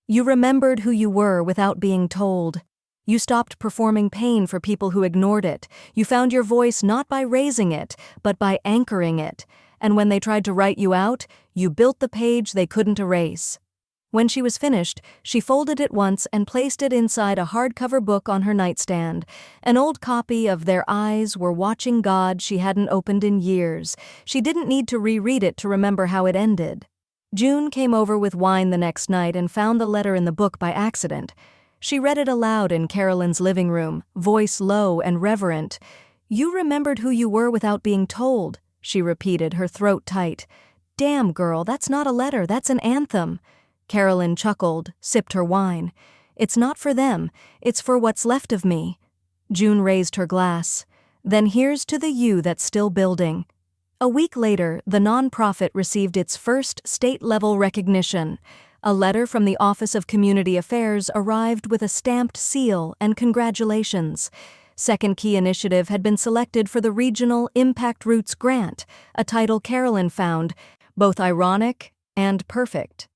Speaker 1: You remembered who you were without being told. You stopped performing pain for people who ignored it. You found your voice not by raising it, but by anchoring it. And when they tried to write you out, you built the page they couldn't erase. When she was finished, she folded it once and placed it inside a hardcover book on her nightstand, an old copy of Their Eyes Were Watching God she hadn't opened in years. She didn't need to reread it to remember how it ended. June came over with wine the next night and found the letter in the book by accident. She read it aloud in Carolyn's living room, voice low and reverent. "You remembered who you were without being told," she repeated, her throat tight. "Damn, girl, that's not a letter, that's an anthem." Carolyn chuckled, sipped her wine. "It's not for them, it's for what's left of me." June raised her glass. "Then here's to the you that's still building." A week later, the nonprofit received its first state-level recognition. A letter from the Office of Community Affairs arrived with a stamped seal and congratulations. Second Key Initiative had been selected for the Regional Impact Roots Grant, a title Carolyn found both ironic and perfect.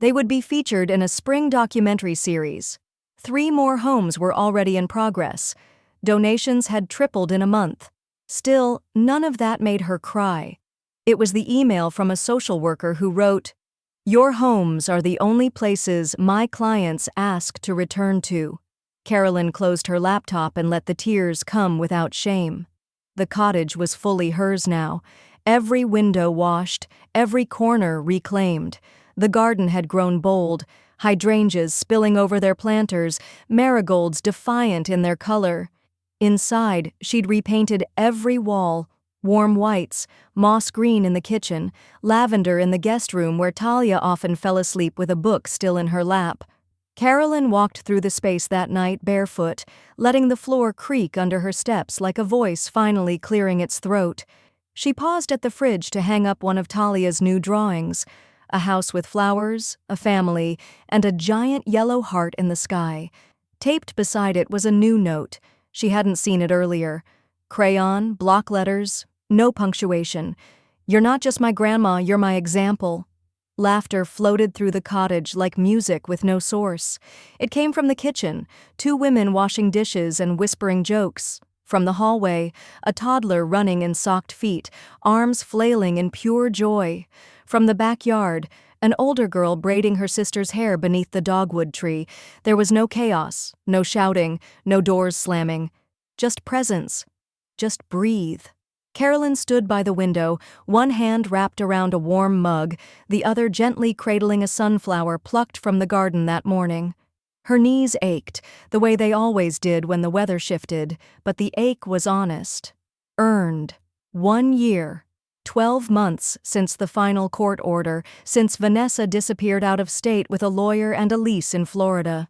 Speaker 1: They would be featured in a spring documentary series. 3 more homes were already in progress. Donations had tripled in a month. Still, none of that made her cry. It was the email from a social worker who wrote, "Your homes are the only places my clients ask to return to." Carolyn closed her laptop and let the tears come without shame. The cottage was fully hers now. Every window washed, every corner reclaimed. The garden had grown bold, hydrangeas spilling over their planters, marigolds defiant in their color. Inside, she'd repainted every wall, warm whites, moss green in the kitchen, lavender in the guest room where Talia often fell asleep with a book still in her lap. Carolyn walked through the space that night barefoot, letting the floor creak under her steps like a voice finally clearing its throat. She paused at the fridge to hang up one of Talia's new drawings, a house with flowers, a family, and a giant yellow heart in the sky. Taped beside it was a new note. She hadn't seen it earlier. Crayon, block letters, no punctuation. "You're not just my grandma, you're my example." Laughter floated through the cottage like music with no source. It came from the kitchen, two women washing dishes and whispering jokes. From the hallway, a toddler running in socked feet, arms flailing in pure joy. From the backyard, an older girl braiding her sister's hair beneath the dogwood tree. There was no chaos, no shouting, no doors slamming. Just presence. Just breathe. Carolyn stood by the window, one hand wrapped around a warm mug, the other gently cradling a sunflower plucked from the garden that morning. Her knees ached, the way they always did when the weather shifted, but the ache was honest. Earned. 1 year. 12 months since the final court order, since Vanessa disappeared out of state with a lawyer and a lease in Florida.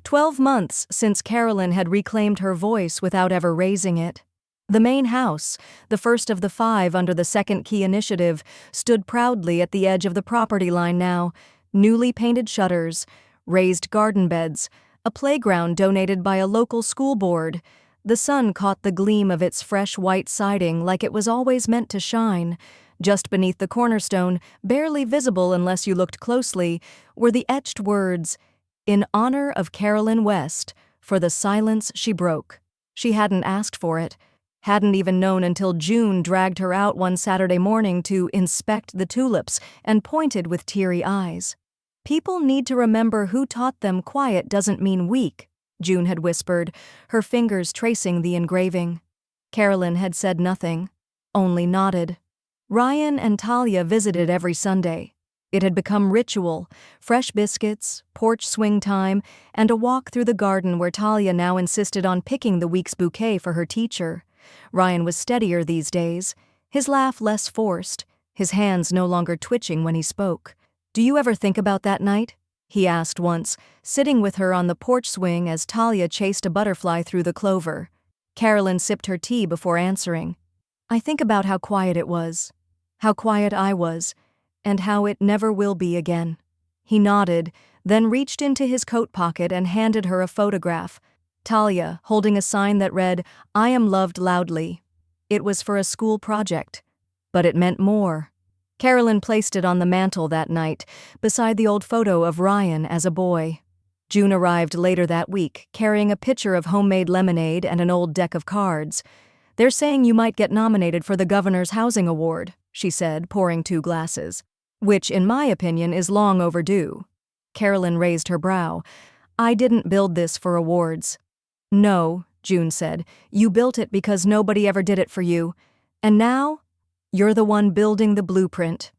Speaker 1: 12 months since Carolyn had reclaimed her voice without ever raising it. The main house, the first of the 5 under the Second Key Initiative, stood proudly at the edge of the property line now, newly painted shutters, raised garden beds, a playground donated by a local school board. The sun caught the gleam of its fresh white siding like it was always meant to shine. Just beneath the cornerstone, barely visible unless you looked closely, were the etched words, "In honor of Carolyn West, for the silence she broke." She hadn't asked for it. Hadn't even known until June dragged her out one Saturday morning to inspect the tulips and pointed with teary eyes. "People need to remember who taught them quiet doesn't mean weak," June had whispered, her fingers tracing the engraving. Carolyn had said nothing, only nodded. Ryan and Talia visited every Sunday. It had become ritual, fresh biscuits, porch swing time, and a walk through the garden where Talia now insisted on picking the week's bouquet for her teacher. Ryan was steadier these days, his laugh less forced, his hands no longer twitching when he spoke. "Do you ever think about that night?" he asked once, sitting with her on the porch swing as Talia chased a butterfly through the clover. Carolyn sipped her tea before answering. "I think about how quiet it was, how quiet I was, and how it never will be again." He nodded, then reached into his coat pocket and handed her a photograph. Talia, holding a sign that read, "I am loved loudly." It was for a school project. But it meant more. Carolyn placed it on the mantel that night, beside the old photo of Ryan as a boy. June arrived later that week, carrying a pitcher of homemade lemonade and an old deck of cards. "They're saying you might get nominated for the governor's housing award," she said, pouring 2 glasses. "Which, in my opinion, is long overdue." Carolyn raised her brow. "I didn't build this for awards." "No," June said, "you built it because nobody ever did it for you. And now, you're the one building the blueprint."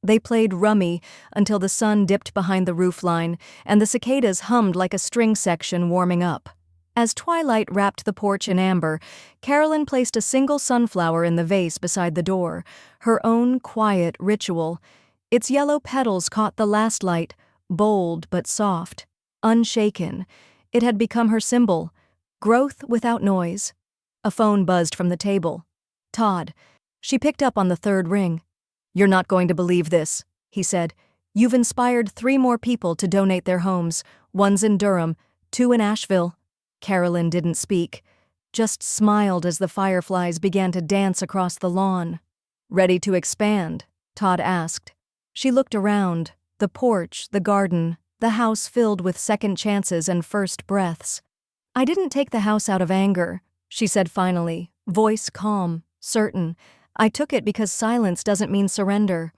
Speaker 1: They played rummy until the sun dipped behind the roofline, and the cicadas hummed like a string section warming up. As twilight wrapped the porch in amber, Carolyn placed a single sunflower in the vase beside the door, her own quiet ritual. Its yellow petals caught the last light, bold but soft, unshaken. It had become her symbol. Growth without noise. A phone buzzed from the table. Todd. She picked up on the 3rd ring. "You're not going to believe this," he said. "You've inspired 3 more people to donate their homes. One's in Durham, 2 in Asheville." Carolyn didn't speak, just smiled as the fireflies began to dance across the lawn. "Ready to expand?" Todd asked. She looked around, the porch, the garden, the house filled with second chances and first breaths. "I didn't take the house out of anger," she said finally, voice calm, Certain. I took it because silence doesn't mean surrender.